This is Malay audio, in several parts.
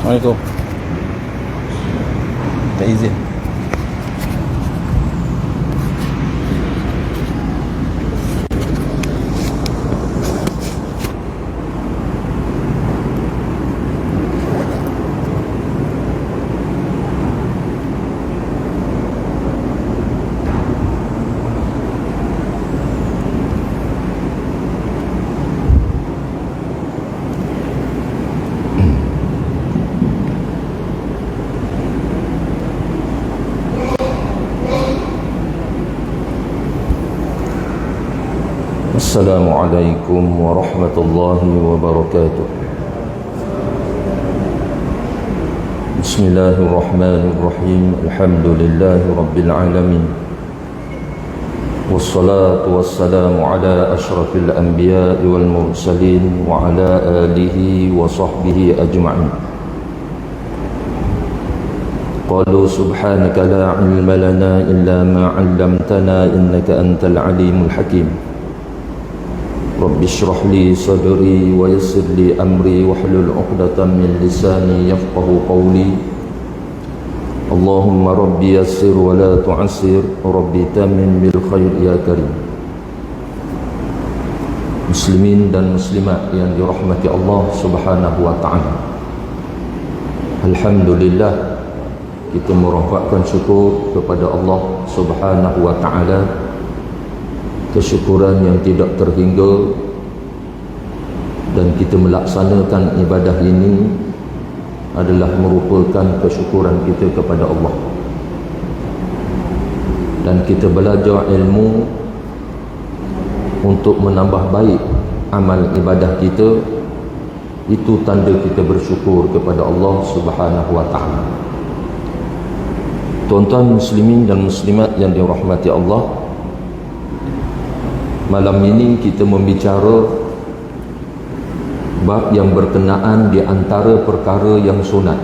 Assalamualaikum. Tak izin. Assalamualaikum warahmatullahi wabarakatuh. Bismillahirrahmanirrahim. Alhamdulillahi rabbil alamin. Wassalatu wassalamu ala ashrafil anbiya'i wal mursalin wa ala alihi wa sahbihi ajma'in. Qalu subhanaka la ilma lana illa ma 'allamtana innaka antal alimul hakim. Rabbi shrah li sadri wa yassir li amri wahlul 'uqdatam min lisani yafqahu qawli. Allahumma rabbi yassir wa la tu'assir, rabbi tamin bil khair ya karim. Muslimin dan muslimat yang dirahmati Allah Subhanahu wa taala. Alhamdulillah, kita merafakkan syukur kepada Allah Subhanahu wa taala, kesyukuran yang tidak terhingga, dan kita melaksanakan ibadah ini adalah merupakan kesyukuran kita kepada Allah. Dan kita belajar ilmu untuk menambah baik amal ibadah kita, itu tanda kita bersyukur kepada Allah Subhanahu wa taala. Tuan-tuan muslimin dan muslimat yang dirahmati Allah, malam ini kita membicara bab yang berkenaan di antara perkara yang sunat,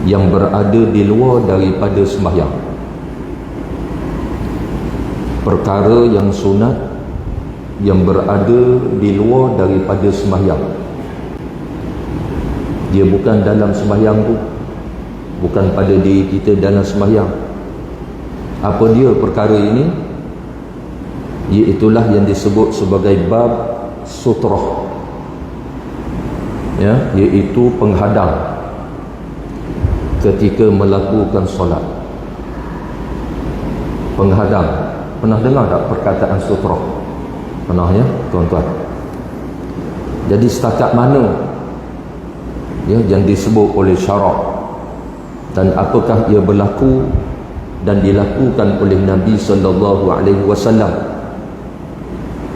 yang berada di luar daripada sembahyang. Perkara yang sunat yang berada di luar daripada sembahyang. Dia bukan dalam sembahyang tu, bukan pada diri kita dalam sembahyang. Apa dia perkara ini? Iaitulah yang disebut sebagai bab sutrah, ya, iaitu penghadang ketika melakukan solat. Penghadang, pernah dengar tak perkataan sutrah? Pernah ya tuan-tuan? Jadi setakat mana ya yang disebut oleh syarak, dan apakah ia berlaku dan dilakukan oleh Nabi sallallahu alaihi wasallam?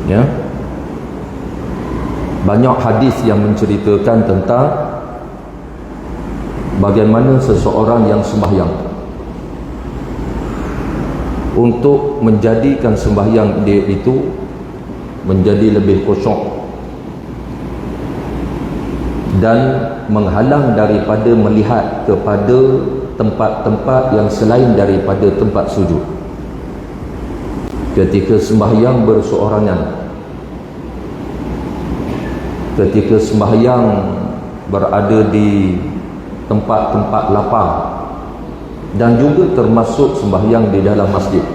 Ya, banyak hadis yang menceritakan tentang bagaimana seseorang yang sembahyang, untuk menjadikan sembahyang dia itu menjadi lebih khusyuk dan menghalang daripada melihat kepada tempat-tempat yang selain daripada tempat sujud. Ketika sembahyang berseorangan, ketika sembahyang berada di tempat-tempat lapang, dan juga termasuk sembahyang di dalam masjid,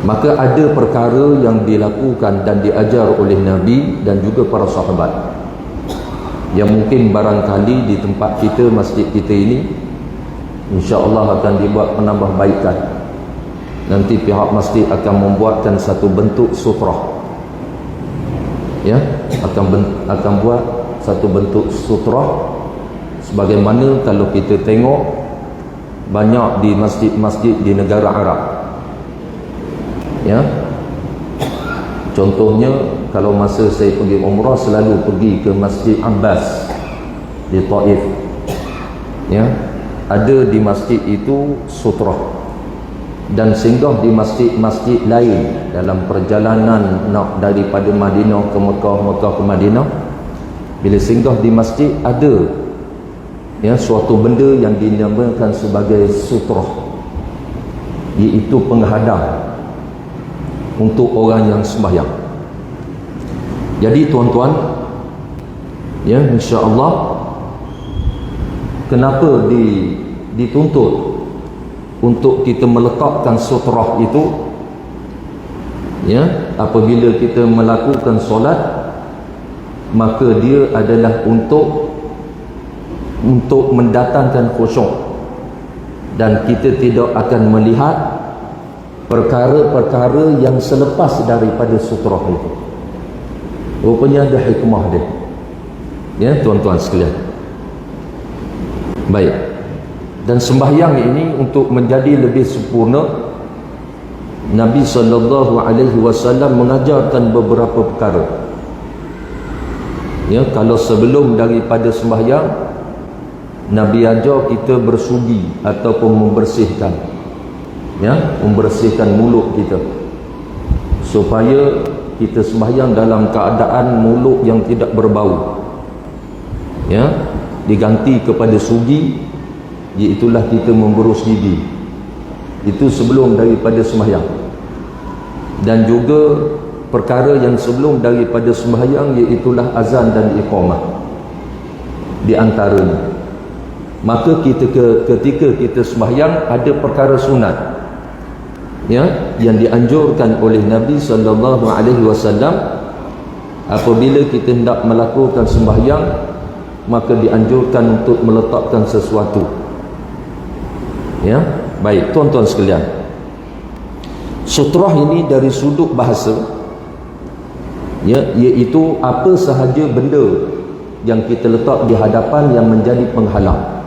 maka ada perkara yang dilakukan dan diajar oleh Nabi dan juga para sahabat, yang mungkin barangkali di tempat kita, masjid kita ini, insya-Allah akan dibuat penambahbaikan. Nanti pihak masjid akan membuatkan satu bentuk sutrah, ya, akan buat satu bentuk sutrah, sebagaimana kalau kita tengok banyak di masjid-masjid di negara Arab, ya. Contohnya, kalau masa saya pergi umrah, selalu pergi ke Masjid Abbas di Taif, ya. Ada di masjid itu sutrah, dan singgah di masjid-masjid lain dalam perjalanan nak daripada Madinah ke Mekah, Mekah ke Madinah. Bila singgah di masjid, ada ya suatu benda yang dinamakan sebagai sutrah, iaitu penghadang untuk orang yang sembahyang. Jadi tuan-tuan, Ya, insya-Allah. Kenapa dituntut untuk kita meletakkan sutrah itu? Ya, apabila kita melakukan solat, maka dia adalah untuk mendatangkan khusyuk, dan kita tidak akan melihat perkara-perkara yang selepas daripada sutrah itu. Rupanya ada hikmah dia. Ya, tuan-tuan sekalian. Baik. Dan sembahyang ini untuk menjadi lebih sempurna, Nabi SAW mengajarkan beberapa perkara. Ya, kalau sebelum daripada sembahyang, Nabi ajar kita bersugi ataupun membersihkan, ya, membersihkan mulut kita, supaya kita sembahyang dalam keadaan mulut yang tidak berbau. Ya, diganti kepada sugi, iaitulah kita memberus gigi. Itu sebelum daripada sembahyang. Dan juga perkara yang sebelum daripada sembahyang, iaitulah azan dan iqamah di antaranya. Maka ketika kita sembahyang, ada perkara sunat, ya, yang dianjurkan oleh Nabi SAW. Apabila kita hendak melakukan sembahyang, maka dianjurkan untuk meletakkan sesuatu. Ya, baik tuan-tuan sekalian. Sutrah ini dari sudut bahasa, ya, iaitu apa sahaja benda yang kita letak di hadapan yang menjadi penghalang.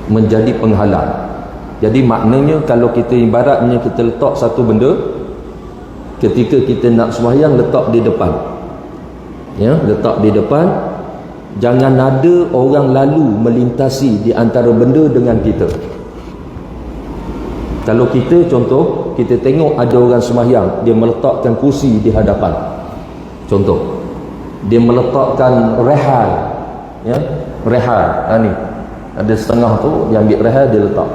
Menjadi penghalang. Jadi maknanya, kalau kita ibaratnya kita letak satu benda, ketika kita nak sembahyang, letak di depan. Ya, letak di depan. Jangan ada orang lalu melintasi di antara benda dengan kita. Kalau kita, contoh, kita tengok ada orang sembahyang, dia meletakkan kursi di hadapan. Contoh, dia meletakkan rehal, ya, rehal. Ni ada setengah tu, dia ambil rehal, dia letak.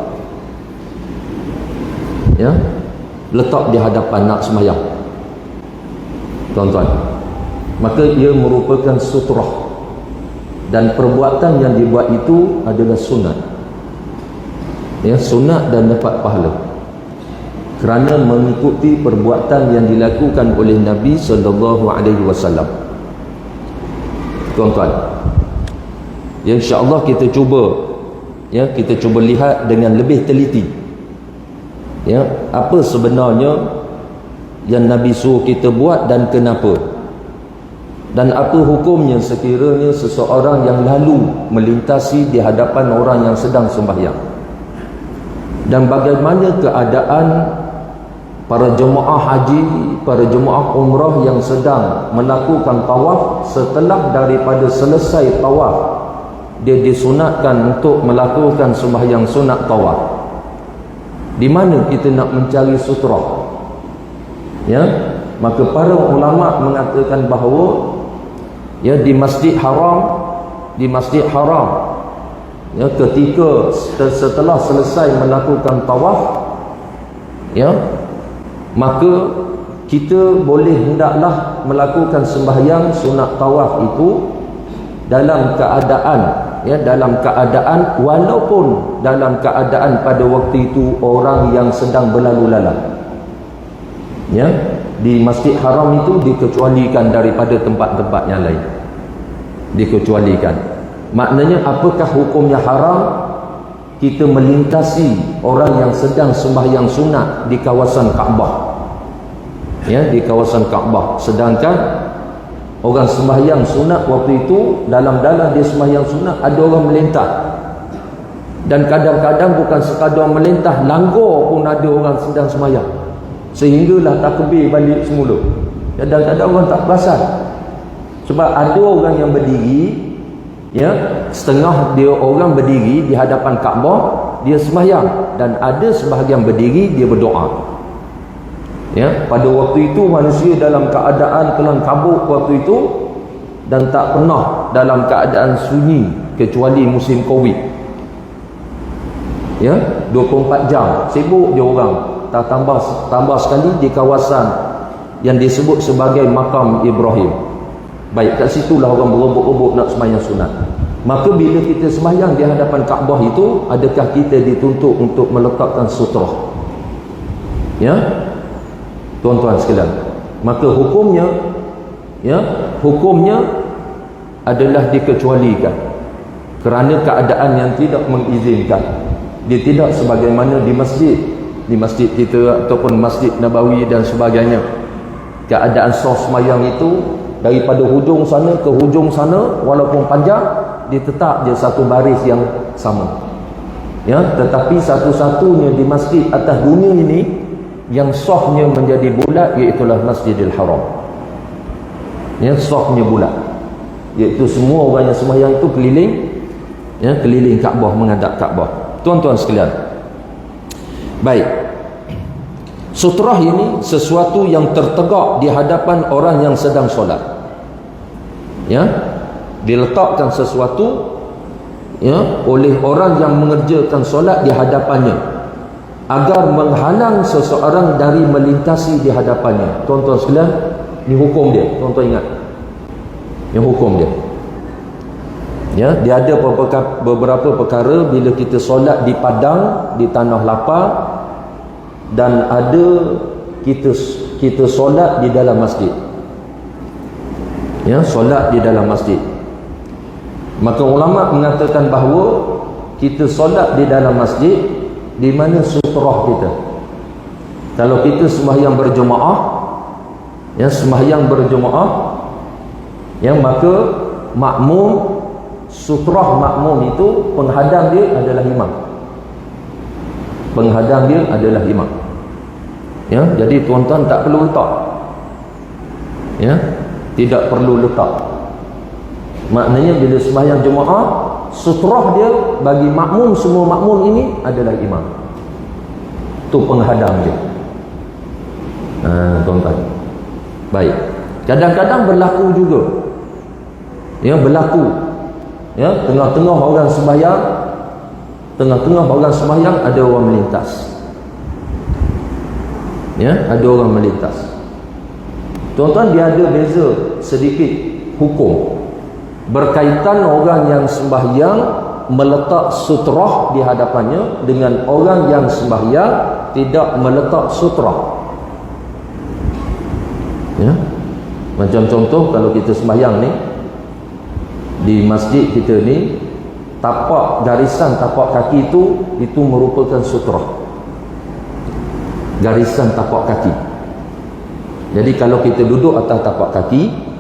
Ya, letak di hadapan nak sembahyang. Tuan-tuan, maka ia merupakan sutrah. Dan perbuatan yang dibuat itu adalah sunat. Ya, sunat dan dapat pahala, kerana mengikuti perbuatan yang dilakukan oleh Nabi SAW. Tuan-tuan, ya, insya-Allah kita cuba, ya, kita cuba lihat dengan lebih teliti, ya, apa sebenarnya yang Nabi suruh kita buat dan kenapa, dan apa hukumnya sekiranya seseorang yang lalu melintasi di hadapan orang yang sedang sembahyang, dan bagaimana keadaan para jemaah haji, para jemaah umrah yang sedang melakukan tawaf. Setelah daripada selesai tawaf, dia disunatkan untuk melakukan sembahyang sunat tawaf. Di mana kita nak mencari sutrah? Ya, maka para ulama mengatakan bahawa, ya, di Masjid Haram, ya, ketika setelah selesai melakukan tawaf, ya, maka kita boleh hendaklah melakukan sembahyang sunat tawaf itu dalam keadaan, ya, dalam keadaan, walaupun dalam keadaan pada waktu itu orang yang sedang berlalu lalang. Ya, di Masjid Haram itu dikecualikan daripada tempat-tempat yang lain. Dikecualikan. Maknanya, apakah hukumnya haram kita melintasi orang yang sedang sembahyang sunat di kawasan Kaabah? Ya, di kawasan Kaabah. Sedangkan orang sembahyang sunat waktu itu, dalam-dalam dia sembahyang sunat, ada orang melintah. Dan kadang-kadang bukan sekadar melintah, langgar pun ada orang sedang sembahyang, sehinggalah takbir balik semula. Kadang-kadang orang tak perasan, sebab ada orang yang berdiri, ya, setengah dia orang berdiri di hadapan Kaabah, dia sembahyang, dan ada sebahagian berdiri, dia berdoa. Ya, pada waktu itu manusia dalam keadaan kelam kabut waktu itu, dan tak pernah dalam keadaan sunyi kecuali musim Covid. Ya, 24 jam sibuk dia orang. Tak tambah sekali di kawasan yang disebut sebagai Makam Ibrahim. Baik, kat situlah orang berebut-rebut nak sembahyang sunat. Maka bila kita sembahyang di hadapan Kaabah itu, adakah kita dituntut untuk meletakkan sutrah? Ya, tuan-tuan sekalian, maka hukumnya, ya, hukumnya adalah dikecualikan kerana keadaan yang tidak mengizinkan. Dia tidak sebagaimana di masjid kita ataupun Masjid Nabawi dan sebagainya. Keadaan sos sembahyang itu daripada hujung sana ke hujung sana, walaupun panjang, dia tetap je satu baris yang sama. Ya, tetapi satu-satunya di masjid atas dunia ini yang sahnya menjadi bulat, iaitulah Masjidil Haram. Ya, sahnya bulat, iaitu semua orang yang sembahyang itu keliling, ya, keliling Kaabah, menghadap Kaabah. Tuan-tuan sekalian, baik, sutrah ini sesuatu yang tertegak di hadapan orang yang sedang solat. Ya, diletakkan sesuatu, ya, oleh orang yang mengerjakan solat di hadapannya agar menghalang seseorang dari melintasi di hadapannya. Tuan-tuan sekalian, ini hukum dia. Tuan-tuan ingat, ini hukum dia. Ya, dia ada beberapa perkara bila kita solat di padang, di tanah lapang, dan ada kita solat di dalam masjid. Ya, solat di dalam masjid. Maka ulama mengatakan bahawa kita solat di dalam masjid, di mana sutrah kita. Kalau kita sembahyang berjemaah, ya, sembahyang berjemaah, ya, maka makmum, sutrah makmum itu penghadang dia adalah imam. Penghadang dia adalah imam. Ya, jadi tuan-tuan tak perlu letak. Ya, tidak perlu letak. Maknanya bila sembahyang jemaah, sutrah dia bagi makmum, semua makmum ini adalah imam. Tu penghadang dia. Tuan-tuan. Baik. Kadang-kadang berlaku juga. Ya, berlaku. Ya, tengah-tengah orang sembahyang, tengah-tengah orang sembahyang ada orang melintas. Ya, ada orang melintas. Tuan-tuan, dia ada beza sedikit hukum berkaitan orang yang sembahyang meletak sutrah di hadapannya dengan orang yang sembahyang tidak meletak sutrah. Ya, macam contoh kalau kita sembahyang ni di masjid kita ni, tapak, garisan tapak kaki itu merupakan sutrah. Garisan tapak kaki. Jadi kalau kita duduk atas tapak kaki,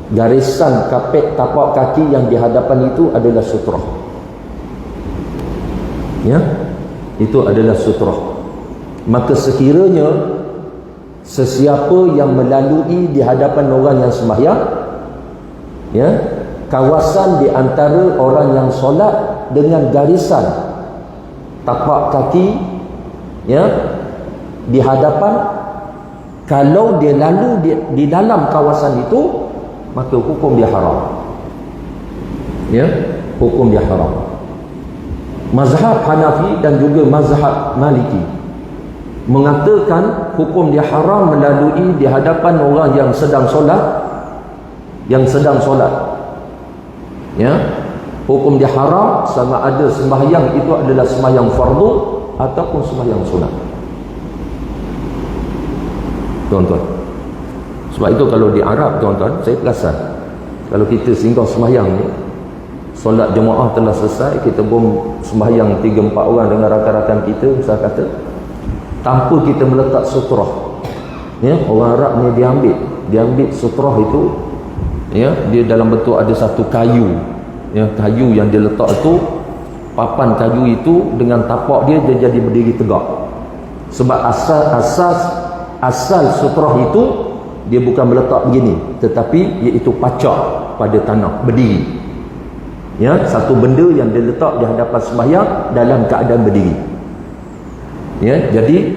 garisan kapet tapak kaki yang di hadapan itu adalah sutrah. Ya, itu adalah sutrah. Maka sekiranya sesiapa yang melalui di hadapan orang yang sembahyang, ya, kawasan di antara orang yang solat dengan garisan tapak kaki, ya, di hadapan, kalau dia lalu di dalam kawasan itu, maka hukum dia haram. Ya, hukum dia haram. Mazhab Hanafi dan juga mazhab Maliki mengatakan hukum dia haram melalui di hadapan orang yang sedang solat, ya, hukum dia haram sama ada sembahyang itu adalah sembahyang fardu ataupun sembahyang sunat. Tuan-tuan, sebab itu kalau di Arab, tuan-tuan, saya perasan kalau kita singgah sembahyang ni, solat jemaah telah selesai, kita pun sembahyang 3-4 orang dengan rakan-rakan kita, misal kata, tanpa kita meletak sutrah, ya, orang Arab ni dia ambil sutrah itu, ya, dia dalam bentuk ada satu kayu, ya, kayu yang dia letak itu, papan kayu itu dengan tapak dia jadi berdiri tegak. Sebab asal sutrah itu dia bukan meletak begini, tetapi iaitu pacak pada tanah, berdiri. Ya, satu benda yang dia letak di hadapan sembahyang dalam keadaan berdiri. Ya, jadi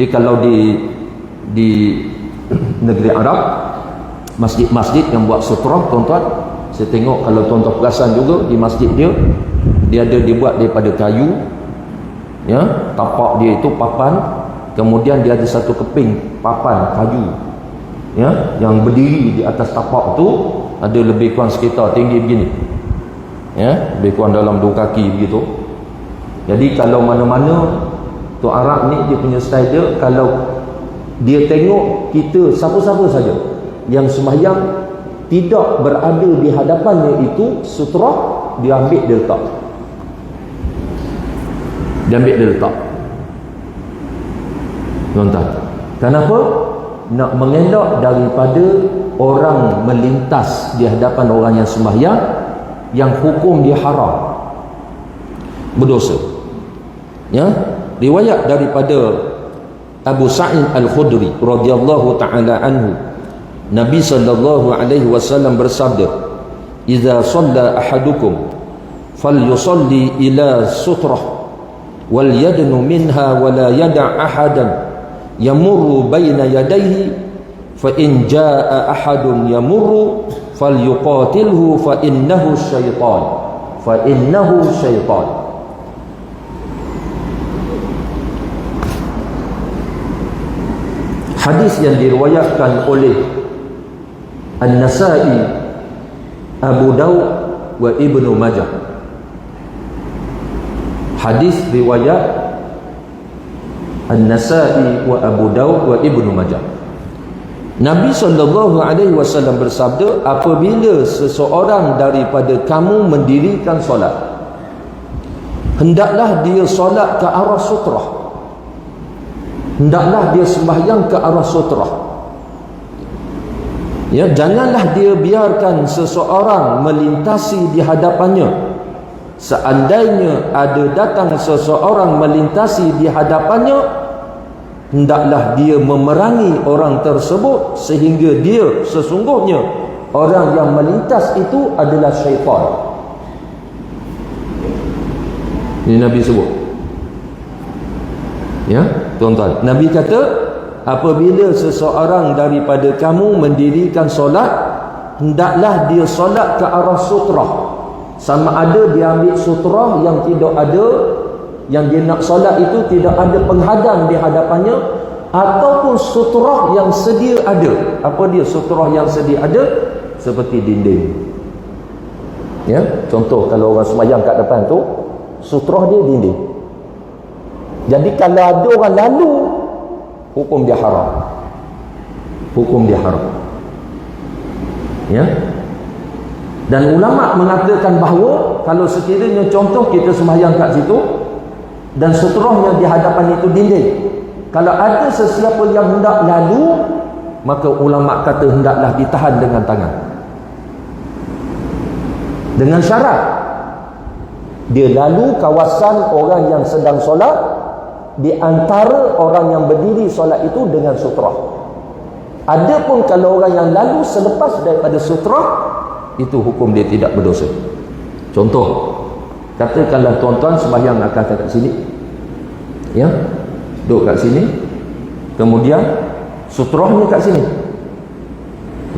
kalau di negeri Arab, masjid-masjid yang buat sutrah, tuan-tuan, saya tengok kalau tuan-tuan perasan juga di masjid dia ada dibuat daripada kayu, ya, tapak dia itu papan, kemudian dia ada satu keping papan kayu, Ya, yang berdiri di atas tapak tu ada lebih kurang sekitar tinggi begini. Ya, lebih kurang dalam 2 kaki begitu. Jadi kalau mana-mana tu Arab ni dia punya style dia, kalau dia tengok kita siapa-siapa saja yang sembahyang tidak berada di hadapannya itu sutra, dia ambil dia letak. Dia ambil dia letak. Tuan-tuan, kenapa? Nak mengelak daripada orang melintas di hadapan orang yang sembahyang yang hukum dia haram, berdosa. Ya, riwayat daripada Abu Sa'id Al-Khudri radhiyallahu taala anhu, Nabi sallallahu alaihi wasallam bersabda, "Idza shalla ahadukum falyusalli ila sutrah wal yadnu minha wa la yada' ahadan yamurru baina yadayhi fa in jaa ahadun yamurru falyuqatilhu fa innahu syaitan." Hadis yang diriwayatkan oleh An-Nasa'i, Abu Daud wa Ibnu Majah. Hadis riwayat An-Nasa'i wa Abu Daud wa Ibnu Majah. Nabi SAW bersabda, apabila seseorang daripada kamu mendirikan solat, hendaklah dia solat ke arah sutrah, hendaklah dia sembahyang ke arah sutrah. Ya, janganlah dia biarkan seseorang melintasi di hadapannya. Seandainya ada datang seseorang melintasi di hadapannya, hendaklah dia memerangi orang tersebut, sehingga dia sesungguhnya orang yang melintas itu adalah syaitan. Ini Nabi sebut. Ya, tuan-tuan, Nabi kata, apabila seseorang daripada kamu mendirikan solat, hendaklah dia solat ke arah sutrah. Sama ada dia ambil sutrah yang tidak ada, yang dia nak solat itu tidak ada penghadang di hadapannya, ataupun sutrah yang sedia ada. Apa dia sutrah yang sedia ada? Seperti dinding. Ya, contoh kalau orang sembahyang kat depan tu, sutrah dia dinding. Jadi kalau ada orang lalu, hukum dia haram. Hukum dia haram. Ya. Dan ulama mengatakan bahawa kalau sekiranya contoh kita sembahyang kat situ dan sutrahnya di hadapan itu dinding, kalau ada sesiapa yang hendak lalu, maka ulama kata hendaklah ditahan dengan tangan, dengan syarat dia lalu kawasan orang yang sedang solat, di antara orang yang berdiri solat itu dengan sutrah. Adapun kalau orang yang lalu selepas daripada sutrah, itu hukum dia tidak berdosa. Contoh, katakanlah tuan-tuan sembahyang akan kat sini, ya, duduk kat sini, kemudian sutrahnya kat sini,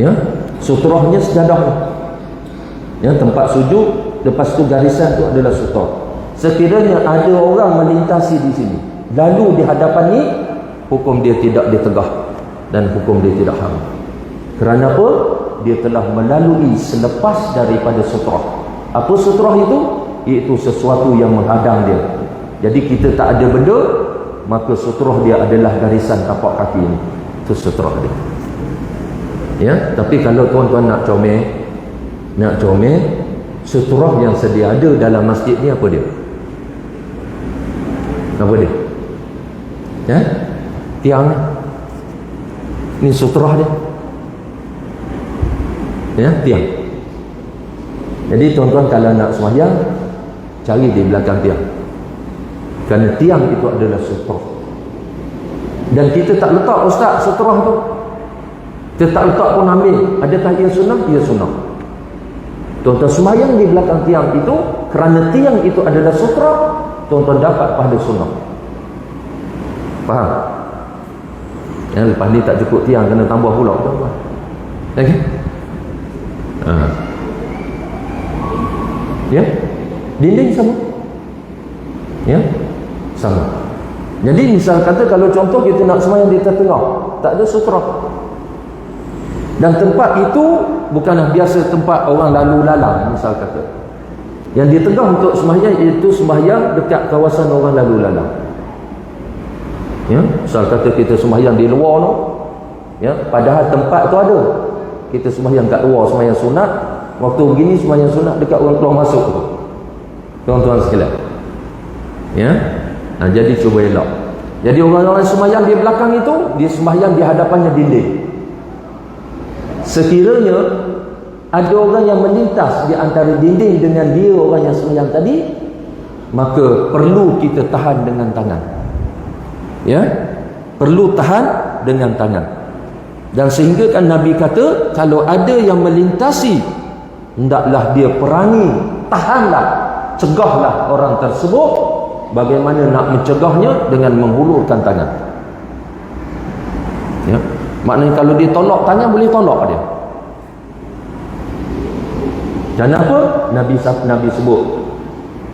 ya, sutrahnya sejadah, ya, tempat sujud, lepas tu garisan tu adalah sutrah. Sekiranya ada orang melintasi di sini, lalu di hadapan ni, hukum dia tidak ditegah dan hukum dia tidak haram. Kerana apa? Dia telah melalui selepas daripada sutrah. Apa sutrah itu? Iaitu sesuatu yang menghadang dia. Jadi kita tak ada benda, maka sutrah dia adalah garisan tapak kaki ini. Itu sutrah dia. Ya, tapi kalau tuan-tuan nak comel, sutrah yang sedia ada dalam masjid ni apa dia? Apa dia? Ya? Tiang ni sutrah dia. Ya, tiang. Jadi tuan-tuan kalau nak sembahyang, cari di belakang tiang, kerana tiang itu adalah sutrah. Dan kita tak letak, ustaz, sutrah tu kita tak letak pun ambil. Adakah ia sunnah? Ia sunnah. Tuan-tuan sembahyang di belakang tiang itu, kerana tiang itu adalah sutrah, tuan-tuan dapat pahala sunnah. Faham? Ya, lepas ni tak cukup tiang, kena tambah pula, tuan-tuan. Okay? Ya, dinding sama, ya, sama. Jadi misal kata kalau contoh kita nak sembahyang di tengah, tak ada sutrah, Dan tempat itu bukanlah biasa tempat orang lalu lalang, misal kata. Yang ditegah untuk sembahyang iaitu sembahyang dekat kawasan orang lalu lalang. Ya, misal kata kita sembahyang di luar tu, ya, padahal tempat tu ada. Kita sembahyang kat luar, sembahyang sunat, waktu begini sembahyang sunat dekat orang keluar masuk tu. Tuan-tuan sekalian. Ya. Jadi cuba elok. Jadi orang-orang sembahyang di belakang itu, dia sembahyang di hadapannya dinding. Sekiranya ada orang yang melintas di antara dinding dengan dia orang yang sembahyang tadi, maka perlu kita tahan dengan tangan. Ya, perlu tahan dengan tangan. Dan sehingga kan Nabi kata, kalau ada yang melintasi, hendaklah dia perangi, tahanlah, cegahlah orang tersebut. Bagaimana nak mencegahnya? Dengan menghulurkan tangan. Ya, maknanya kalau dia tolak tangan, boleh tolak dia. Dan apa? Nabi sebut,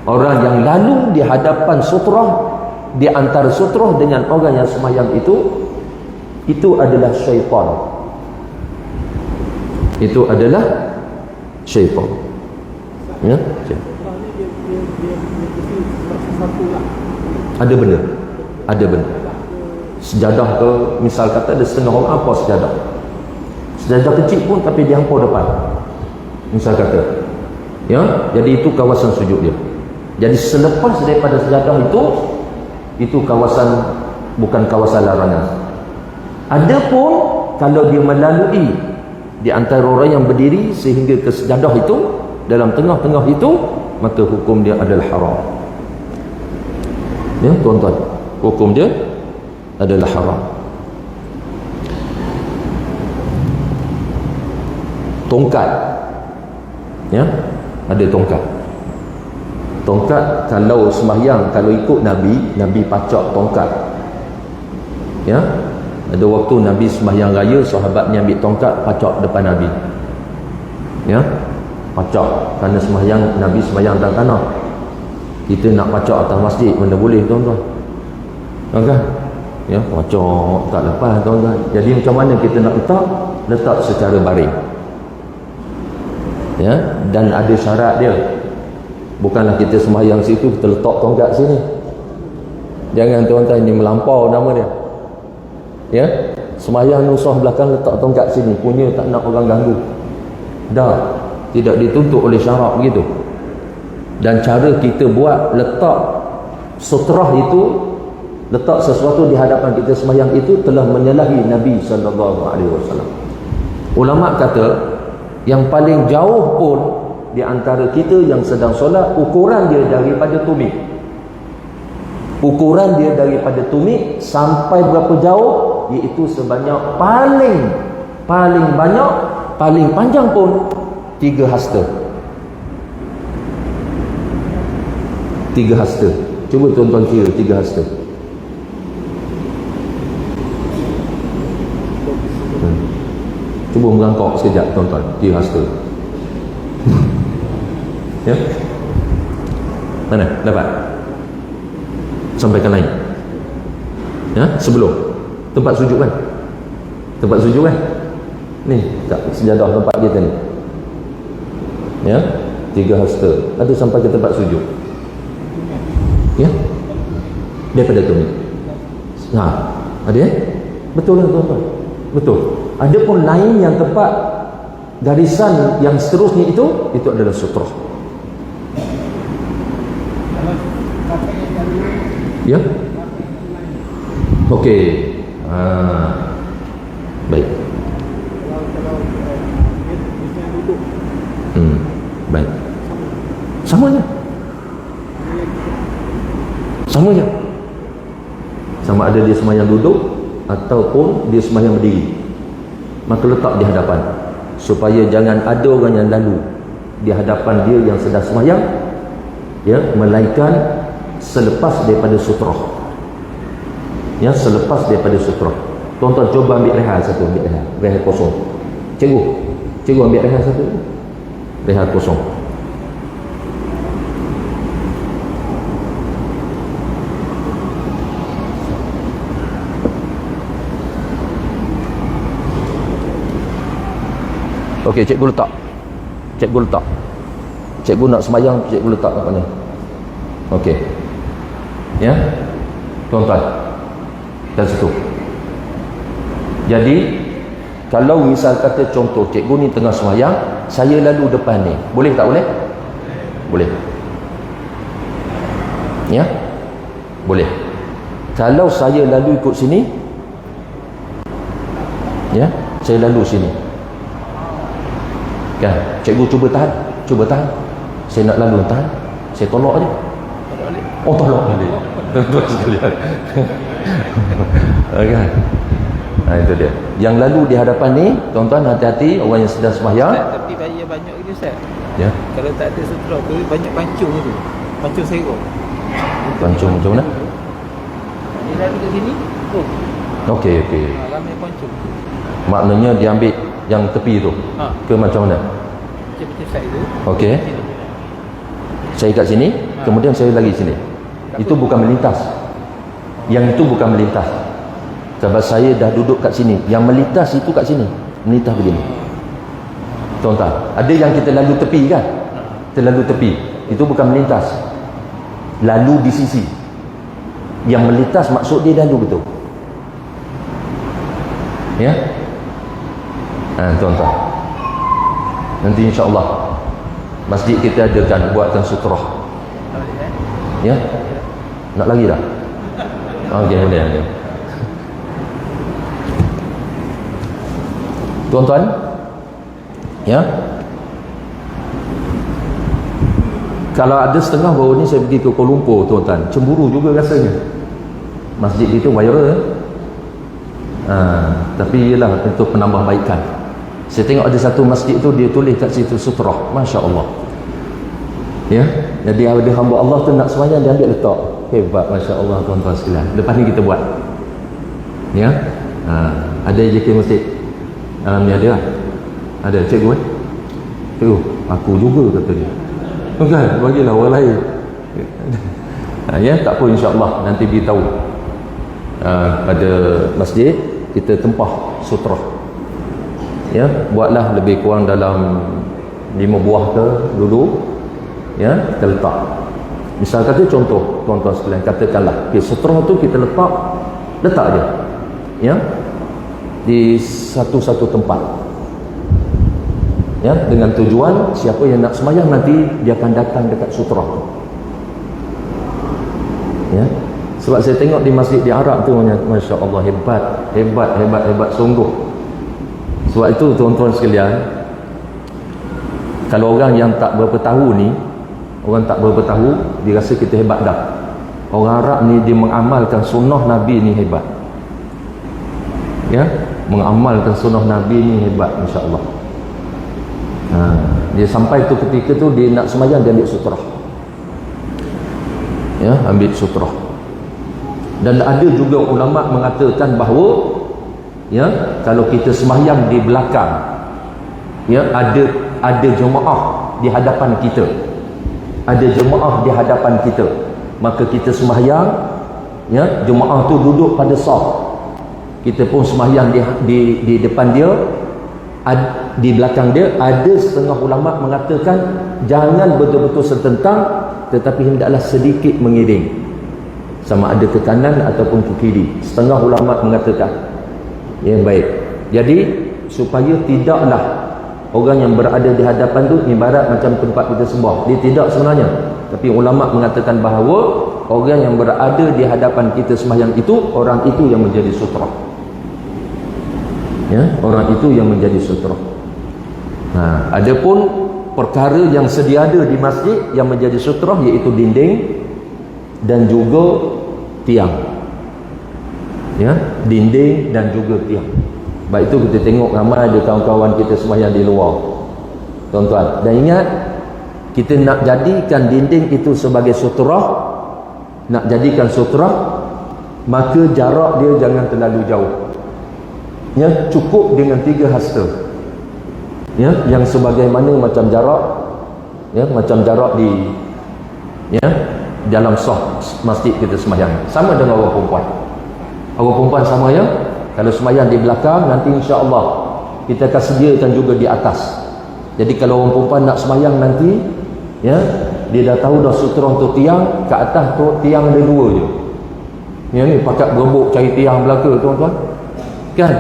orang yang lalu di hadapan sutrah, di antara sutrah dengan orang yang sembahyang itu adalah syaitan. Itu adalah syaitan. Ya, ada benda, sejadah ke, misal kata ada setengah orang, apa sejadah kecil pun tapi dia hampau depan, misal kata, ya, jadi itu kawasan sujud dia. Jadi selepas daripada sejadah itu kawasan, bukan kawasan larangan. Adapun kalau dia melalui di antara orang yang berdiri sehingga ke sejadah itu, dalam tengah-tengah itu, maka hukum dia adalah haram. Ya, tuan-tuan, hukum dia adalah haram. Tongkat, ya, ada tongkat. Tongkat kalau sembahyang, kalau ikut Nabi pacak tongkat. Ya, ada waktu Nabi sembahyang raya, sahabatnya ambil tongkat pacak depan Nabi. Ya, pacak, kerana sembahyang, Nabi sembahyang atas tanah. Kita nak pacak atas masjid mana boleh, tuan-tuan. Kan? Ya, pacak tak lepas, tuan-tuan. Jadi macam mana kita nak letak secara baring. Ya, dan ada syarat dia. Bukanlah kita sembahyang situ, kita letak tongkat sini. Jangan, tuan-tuan, ini melampau nama dia. Ya, sembahyang nusah belakang letak tongkat sini, punya tak nak orang ganggu. Dah, tidak dituntut oleh syarak begitu. Dan cara kita buat, letak sutrah itu, letak sesuatu di hadapan kita sembahyang itu telah menyalahi Nabi SAW. Ulama kata, yang paling jauh pun di antara kita yang sedang solat, ukuran dia daripada tumit. Ukuran dia daripada tumit sampai berapa jauh? Iaitu sebanyak paling banyak, paling panjang pun 3 hasta. 3 hasta. Cuba tuan-tuan kira 3 hasta. Cuba merangkak sekejap, tuan-tuan. 3 hasta. Ya? Mana? Dapat? Sampaikan lain. Ya? Sebelum tempat sujud kan? Tempat sujud kan? Ni, tak, sejadah tempat kita ni. Ya? 3 hasta. Ada sampai ke tempat sujud. Ya, daripada tu ni. Ada ya? Betul lah, tuan-tuan. Betul. Ada pun lain yang tempat garisan yang seterusnya itu adalah sutrah. Ya. Okey. Baik. Baik. Sama je. Sama je. Sama ada dia sembahyang duduk ataupun dia sembahyang berdiri. Maka letak di hadapan, supaya jangan ada orang yang lalu di hadapan dia yang sedang sembahyang, ya, melainkan selepas daripada sutrah. Ya, selepas daripada sutrah. Tuan-tuan cuba ambil rehat satu, ambil rehat kosong. Cikgu ambil rehat satu. Rehat kosong. Okey, cikgu letak. Cikgu letak. Cikgu nak sembahyang, cikgu letak kat mana? Okey. Ya. Tuan-tuan. Dan situ. Jadi kalau misal kata contoh cikgu ni tengah sembahyang, saya lalu depan ni. Boleh tak boleh? Boleh. Ya? Boleh. Kalau saya lalu ikut sini, ya, saya lalu sini. Kan? Cikgu cuba tahan. Cuba tahan. Saya nak lalu, tahan. Saya tolak aja. Oh, tolak balik. Tuan-tuan sekalian. Kan? Itu dia. Yang lalu di hadapan ni, tuan-tuan hati-hati, orang yang sedang sembahyang. Tapi bahaya banyak itu Ustaz. Ya. Kalau tak ada sutra tu banyak pancung tu. Pancung serong. Pancung macam mana? Dia lalu ke sini. Oh. Okey, okey. Ramai pancung. Maknanya dia ambil yang tepi tu. Ke macam mana? Macam saya tu. Okey. Saya kat sini, kemudian saya lagi sini. Itu bukan melintas. Yang itu bukan melintas. Sebab saya dah duduk kat sini. Yang melintas itu kat sini. Melintas begini. Tuan-tuan, ada yang kita lalu tepi kan? Kita lalu tepi. Itu bukan melintas. Lalu di sisi. Yang melintas maksud dia lalu betul. Ya? Tuan-tuan. Nanti insya-Allah masjid kita adakan buatkan sutrah. Ya? Nak lagi dah? Okey, boleh. Tuan-tuan, ya, kalau ada setengah baru ni saya pergi ke Kuala Lumpur, tuan-tuan, cemburu juga rasanya. Masjid itu viral, tapi ialah untuk penambahbaikan. Saya tengok ada satu masjid tu dia tulis kat situ sutrah, Masya Allah. Ya, jadi ada hamba Allah tu nak sembahyang dia ambil letak. Hebat, Masya Allah, tuan-tuan sekalian. Lepas ni kita buat. Ya, ada JK masjid. Dalam ni ada lah. Ada cikgu cikgu, aku juga kata dia. Bukan, bagilah orang lain. Ya, tak apa, insya-Allah nanti beritahu pada masjid kita tempah sutrah. Ya, buatlah lebih kurang dalam 5 buah ke dulu. Ya, kita letak. Misal kata contoh, tuan-tuan sekalian, katakanlah okay, sutrah tu kita letak je. Ya, di satu-satu tempat, ya, dengan tujuan siapa yang nak sembahyang nanti dia akan datang dekat sutrah tu. Ya, sebab saya tengok di masjid di Arab tu, Masya Allah, hebat sungguh. Sebab itu tuan-tuan sekalian, kalau orang yang tak berapa tahu ni, orang tak berapa tahu, dia rasa kita hebat dah. Orang Arab ni dia mengamalkan sunnah Nabi ni hebat. Ya, mengamalkan sunnah Nabi ni hebat, insya-Allah. Dia sampai tu ketika tu dia nak sembahyang dia ambil sutrah. Ya, ambil sutrah. Dan ada juga ulama mengatakan bahawa ya, kalau kita sembahyang di belakang, ya, ada jemaah di hadapan kita. Ada jemaah di hadapan kita. Maka kita sembahyang, ya, jemaah tu duduk pada saf. Kita pun sembahyang di depan dia, di belakang dia. Ada setengah ulama mengatakan jangan betul-betul serentang, tetapi hendaklah sedikit mengiring, sama ada ke kanan ataupun ke kiri. Setengah ulama mengatakan yang baik. Jadi supaya tidaklah orang yang berada di hadapan tu ibarat macam tempat kita sembah. Dia tidak sebenarnya, tapi ulama mengatakan bahawa orang yang berada di hadapan kita sembahyang itu, orang itu yang menjadi sutrah. Ya, orang itu yang menjadi sutrah. Adapun perkara yang sedia ada di masjid yang menjadi sutrah, iaitu dinding dan juga tiang. Ya, dinding dan juga tiang. Baik itu kita tengok ramai ada kawan-kawan kita sembahyang di luar, tuan-tuan. Dan ingat, kita nak jadikan dinding itu sebagai sutrah, nak jadikan sutrah, maka jarak dia jangan terlalu jauh. Ya, cukup dengan 3 hasta. Ya, yang sebagaimana macam jarak, ya, macam jarak di, ya, dalam sah masjid kita sembahyang. Sama dengan orang perempuan. Orang perempuan sama, ya. Kalau sembahyang di belakang, nanti insya-Allah kita akan sediakan juga di atas. Jadi kalau orang perempuan nak sembahyang nanti, ya, dia dah tahu dah sutra tu tiang, ke atas tu tiang ada dua je. Ya, ni pakat berebut cari tiang belaka tuan-tuan. Kan?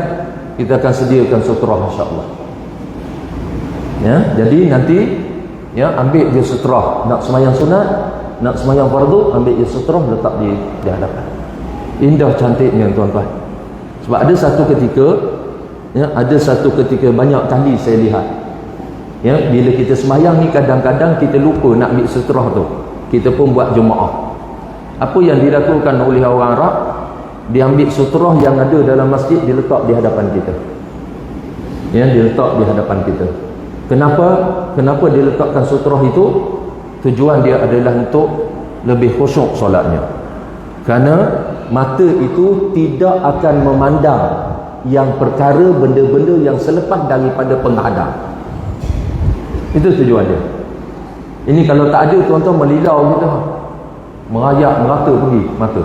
Kita akan sediakan sutra insya-Allah. Ya, jadi nanti ya ambil dia sutra, nak sembahyang sunat, nak sembahyang fardu, ambil dia sutra letak di hadapan. Indah cantiknya tuan-tuan. Sebab ada satu ketika banyak kali saya lihat, ya, bila kita sembahyang ni kadang-kadang kita lupa nak ambil sutra tu. Kita pun buat jemaah. Apa yang dilakukan oleh orang Arab, dia ambil sutra yang ada dalam masjid, dia letak di hadapan kita. Ya, dia letak di hadapan kita. Kenapa dia letakkan sutra itu? Tujuan dia adalah untuk lebih khusyuk solatnya. Kerana mata itu tidak akan memandang yang perkara benda-benda yang selepas daripada penghadap. Itu tujuan dia. Ini kalau tak ada tuan-tuan melilau kita, merayak merata pergi mata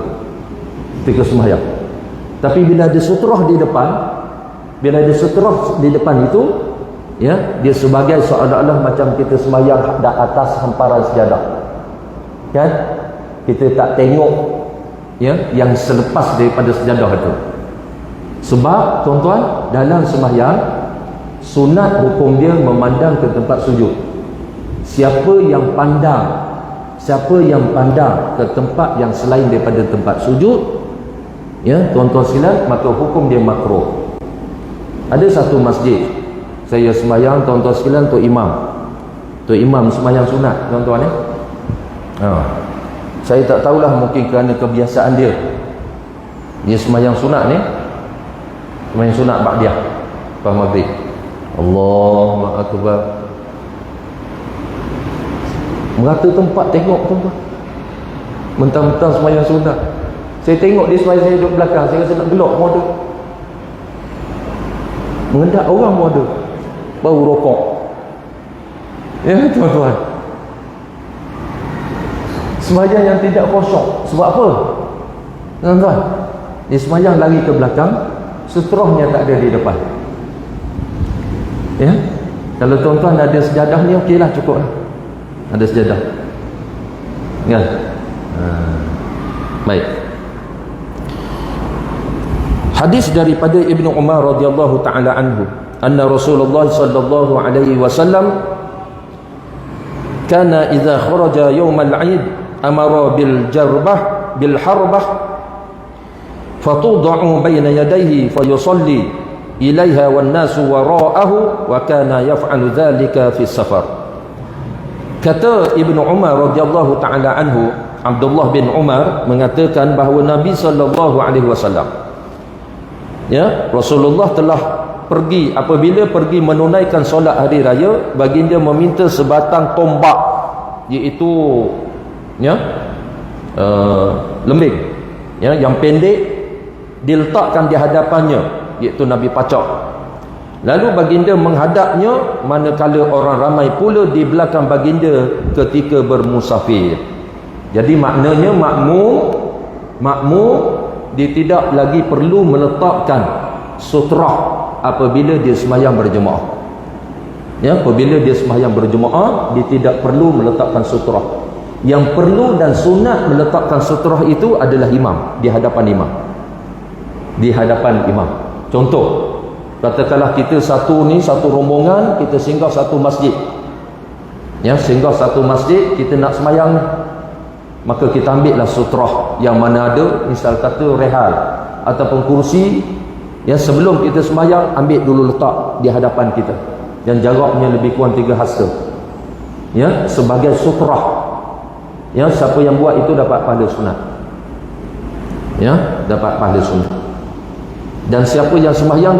ketika sembahyang. Tapi bila ada sutrah di depan, itu, ya, dia sebagai seolah-olah macam kita sembahyang di atas hamparan sejadah. Kan? Kita tak tengok, ya, yang selepas daripada sejadah itu. Sebab tuan-tuan, dalam sembahyang sunat hukum dia memandang ke tempat sujud. Siapa yang pandang ke tempat yang selain daripada tempat sujud, ya, tuan-tuan sekalian, maka hukum dia makruh. Ada satu masjid saya sembahyang, tuan-tuan sekalian, Tok Imam sembahyang sunat, tuan-tuan, ya. Saya tak tahulah, mungkin kerana kebiasaan dia sembahyang sunat ni, sembahyang sunat ba'diyah lepas maghrib. Allahu akbar. Merata tempat tengok tuan-tuan. Mentang-mentang sembahyang sunat. Saya tengok dia sembahyang, saya duduk belakang, saya rasa nak gelak pun ada. Mengendak orang pun ada. Baru rokok. Ya tuan-tuan. Sembahyang yang tidak khusyuk. Sebab apa? Tuan-tuan, dia sembahyang lari ke belakang, sutrahnya tak ada di depan. Ya, kalau tuan-tuan ada sejadah ni, okeylah, cukup lah. Ada sejadah, kan? Baik. Hadis daripada Ibnu Umar radhiyallahu taala anhu, anna Rasulullah sallallahu alaihi wasallam kana idza kharaja yawm al-'id amara bil jarbah bil harbah fatud'u baina yadayhi fayusalli ilaiha wan nasu wara'ahu wa kana yaf'alu dhalika fi safar. Kata Ibnu Umar radhiyallahu taala anhu, Abdullah bin Umar mengatakan bahawa Nabi sallallahu alaihi wasallam, ya, Rasulullah telah pergi, apabila pergi menunaikan solat hari raya, baginda meminta sebatang tombak, iaitu, ya, lembing, ya, yang pendek, diletakkan di hadapannya, iaitu Nabi pacak. Lalu baginda menghadapnya manakala orang ramai pula di belakang baginda ketika bermusafir. Jadi maknanya makmum dia tidak lagi perlu meletakkan sutrah apabila dia sembahyang berjemaah. Ya, apabila dia sembahyang berjemaah, dia tidak perlu meletakkan sutrah. Yang perlu dan sunat meletakkan sutrah itu adalah imam, di hadapan imam. Di hadapan imam. Contoh, katakanlah kita satu rombongan, kita singgah satu masjid. Ya, singgah satu masjid, kita nak sembahyang, maka kita ambillah sutrah yang mana ada, misal kata rehal ataupun kursi, ya, sebelum kita sembahyang ambil dulu letak di hadapan kita, dan jaraknya lebih kurang 3 hasta, ya, sebagai sutrah. Ya, siapa yang buat itu dapat pahala sunat. Ya, dapat pahala sunat. Dan siapa yang sembahyang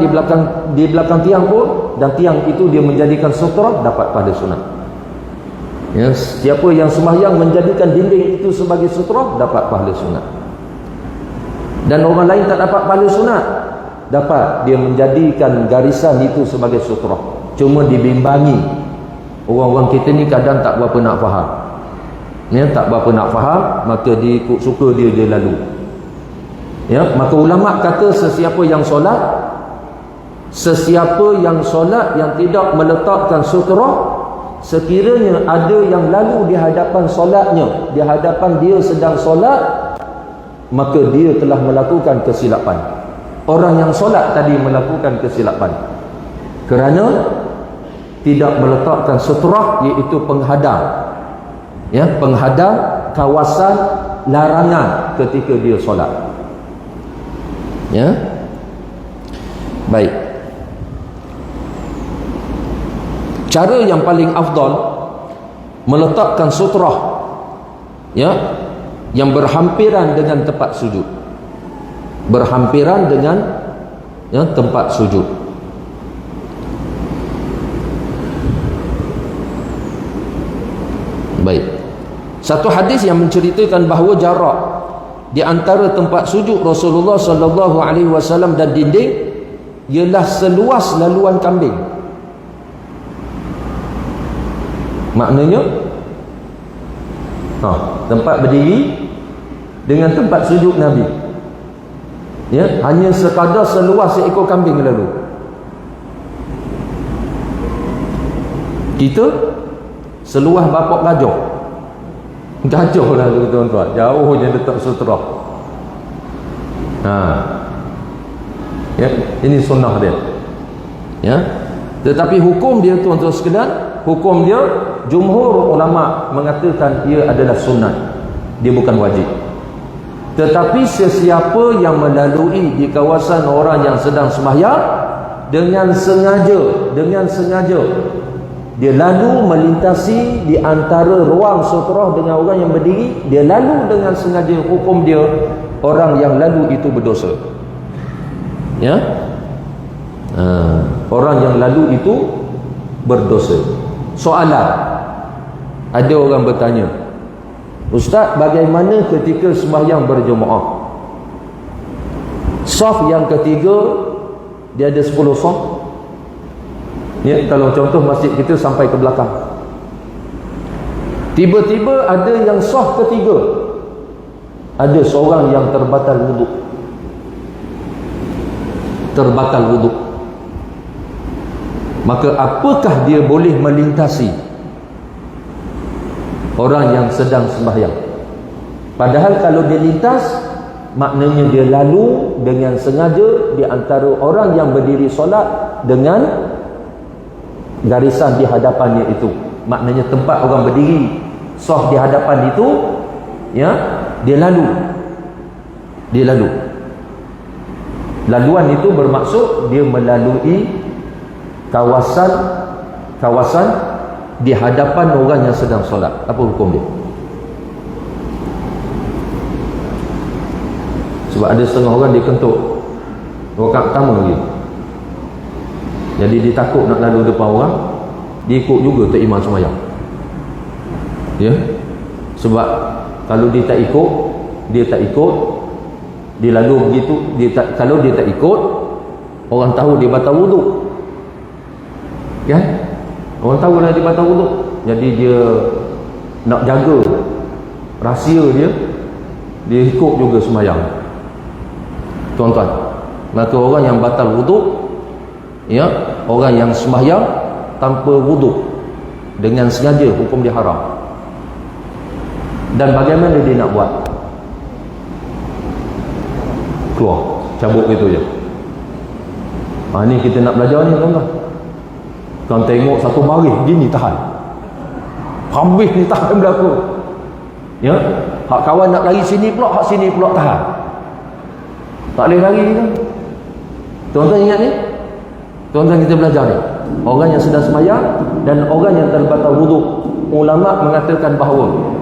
di belakang tiang pun, dan tiang itu dia menjadikan sutrah, dapat pahala sunat. Ya, siapa yang sembahyang menjadikan dinding itu sebagai sutrah, dapat pahala sunat. Dan orang lain tak dapat pahala sunat, dapat dia menjadikan garisan itu sebagai sutrah. Cuma dibimbangi. Orang-orang kita ni kadang tak berapa nak faham. Ya, tak berapa nak faham, maka dia ikut suka dia lalu. Ya, maka ulama kata sesiapa yang solat Sesiapa yang solat yang tidak meletakkan sutrah, sekiranya ada yang lalu di hadapan solatnya, di hadapan dia sedang solat, maka dia telah melakukan kesilapan. Orang yang solat tadi melakukan kesilapan kerana tidak meletakkan sutrah, iaitu penghadang, ya, penghadang kawasan larangan ketika dia solat. Ya, baik. Cara yang paling afdal meletakkan sutrah, ya, yang berhampiran dengan tempat sujud, berhampiran dengan, ya, tempat sujud. Baik. Satu hadis yang menceritakan bahawa jarak di antara tempat sujud Rasulullah sallallahu alaihi wasallam dan dinding ialah seluas laluan kambing. Maknanya tempat berdiri dengan tempat sujud Nabi, ya, hanya sekadar seluas seekor kambing lalu. Kita seluas bapak gajah. Gajah lalu tuan-tuan, jauhnya letak sutrah. Ya, ini sunnah dia. Ya. Tetapi hukum dia tuan-tuan sekalian, hukum dia jumhur ulama mengatakan ia adalah sunat, dia bukan wajib. Tetapi sesiapa yang melalui di kawasan orang yang sedang sembahyang dengan sengaja dia lalu melintasi di antara ruang sutrah dengan orang yang berdiri, dia lalu dengan sengaja, hukum dia orang yang lalu itu berdosa. Ya, orang yang lalu itu berdosa. Soalan, ada orang bertanya, Ustaz, bagaimana ketika sembahyang berjemaah? Saf yang ketiga dia ada 10 saf. Ya, kalau contoh masjid kita sampai ke belakang, tiba-tiba ada yang saf ketiga, ada seorang yang terbatal wuduk. Maka apakah dia boleh melintasi orang yang sedang sembahyang? Padahal kalau dia lintas, maknanya dia lalu dengan sengaja di antara orang yang berdiri solat dengan garisan di hadapannya itu. Maknanya tempat orang berdiri saf di hadapan itu, ya, dia lalu. Laluan itu bermaksud dia melalui kawasan di hadapan orang yang sedang solat. Apa hukum dia? Sebab ada setengah orang dia kentut rakaat pertama lagi, jadi dia takut nak lalu depan orang, dia ikut juga tak imam sembahyang. Ya, sebab kalau dia tak ikut, dia lalu begitu, kalau dia tak ikut, orang tahu dia batal wuduk. Ya, orang tahu lah dia batal wuduk, jadi dia nak jaga rahsia dia ikut juga sembahyang. Tuan-tuan, maka orang yang batal wuduk, ya, orang yang sembahyang tanpa wuduk dengan sengaja, hukum dia haram. Dan bagaimana dia nak buat? Keluar, cabut gitu je. Ni kita nak belajar ni, tuan-tuan. Kalau tengok satu baris gini, tahan. Habis ni tahan berlaku. Ya, hak kawan nak lari sini pula, hak sini pula tahan. Tak boleh lari ni. Tuan-tuan ingat ni? Tuan-tuan, kita belajar ni. Orang yang sedang sembahyang dan orang yang terbatal wuduk. Ulama mengatakan bahawa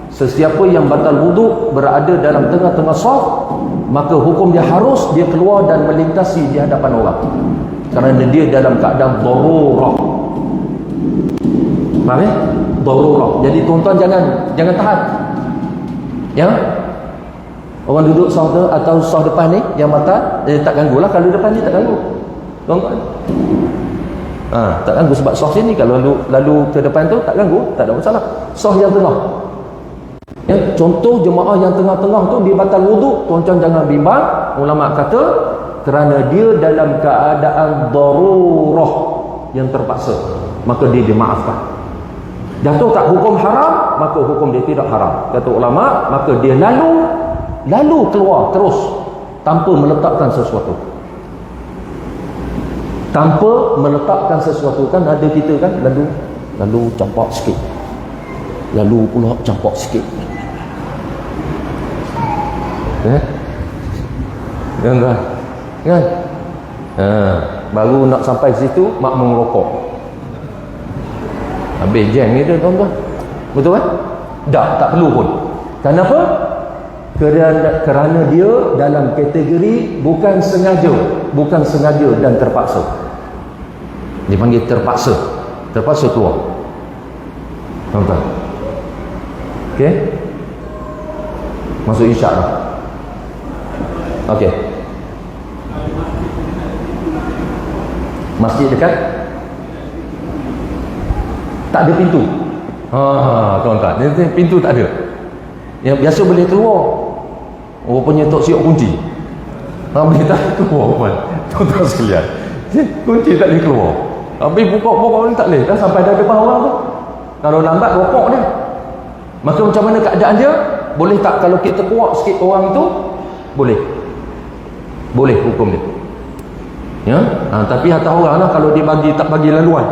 sesiapa yang batal wuduk berada dalam tengah-tengah saf, maka hukum dia harus dia keluar dan melintasi di hadapan orang, kerana dia dalam keadaan darurah. Faham ya? Darurah. Jadi tuan-tuan jangan tahan. Ya? Orang duduk saf atau saf depan ni yang batal, tak ganggulah. Kalau depan ni tak ganggu. Tuan-tuan. Tak ganggu sebab saf sini kalau lalu ke depan tu tak ganggu, tak ada masalah. Saf yang tengah. Ya, contoh jemaah yang tengah-tengah tu dia batal wuduk, tuan-tuan jangan bimbang. Ulama kata kerana dia dalam keadaan darurah yang terpaksa, maka dia dimaafkan. Jatuh tak hukum haram, maka hukum dia tidak haram. Kata ulama, maka dia lalu keluar terus tanpa meletakkan sesuatu. Tanpa meletakkan sesuatu. Kan ada kita kan lalu campak sikit, lalu pula campak sikit, kan? Baru nak sampai situ mak merokok, habis jam itu tuan-tuan. Betul kan? Tak perlu pun. Kenapa? Kerana dia dalam kategori bukan sengaja dan terpaksa. Dipanggil terpaksa keluar, tuan-tuan. Okey, masuk isyak dah. Okey, masjid dekat tak ada pintu. Tuan-tuan, pintu tak ada. Yang biasa boleh keluar, rupanya tok siok kunci. Boleh tak keluar pun, tuan-tuan sekalian. Kunci tak boleh keluar. Habis buka ni tak boleh. Dah sampai dah depan orang tu, kalau lambat rokok dia. Maka macam mana keadaan dia? Boleh tak kalau kita kuat sikit orang itu? Boleh hukum dia. Ya, tapi atas orang lah, kalau dia tak bagi laluan,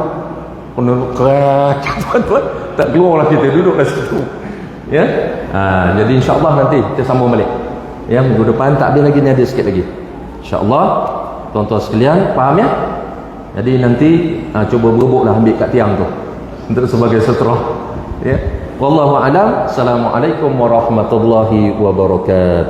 kerat, tuan-tuan, tak keluar lah, kita duduk kat situ. Ya, jadi insya-Allah nanti kita sambung balik. Ya, minggu depan tak ada lagi, ni ada sikit lagi. Insya-Allah tuan-tuan sekalian faham ya. Jadi nanti cuba berebutlah ambil kat tiang tu untuk sebagai seterah. Ya, wallahu a'lam. Assalamualaikum warahmatullahi wabarakatuh.